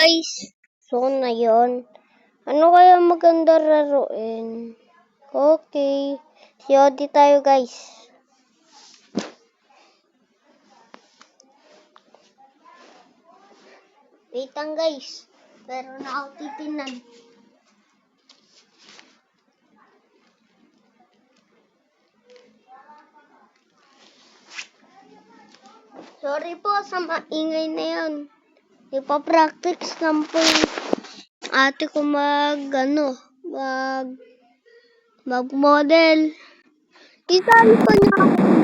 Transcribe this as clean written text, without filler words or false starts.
guys. So, na yun. Ano kaya maganda laruin? Okay. COD tayo guys. Wait lang guys. Pero na ako titinan. Sorry po sa maingay na yan. Ipapractice lang po yung ate ko mag-model. Isali pa niya ako